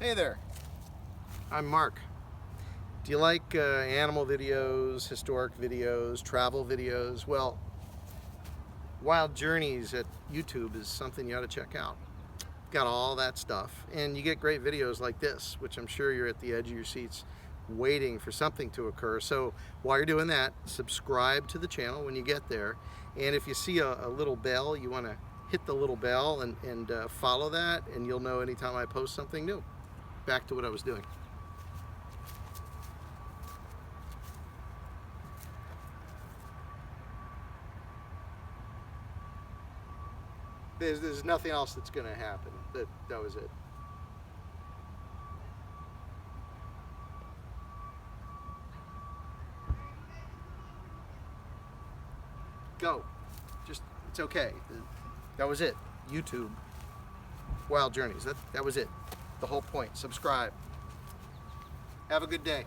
Hey there, I'm Mark. Do you like animal videos, historic videos, travel videos? Well, Wild Journeys at YouTube is something you ought to check out. Got all that stuff, and you get great videos like this, which I'm sure you're at the edge of your seats waiting for something to occur. So while you're doing that, subscribe to the channel when you get there, and if you see a little bell, you want to hit the little bell and follow that, and you'll know anytime I post something new. Back to what I was doing. There's nothing else that's going to happen. That was it. Go. Just, it's okay. That was it. YouTube. Wild Journeys. That was it. The whole point. Subscribe. Have a good day.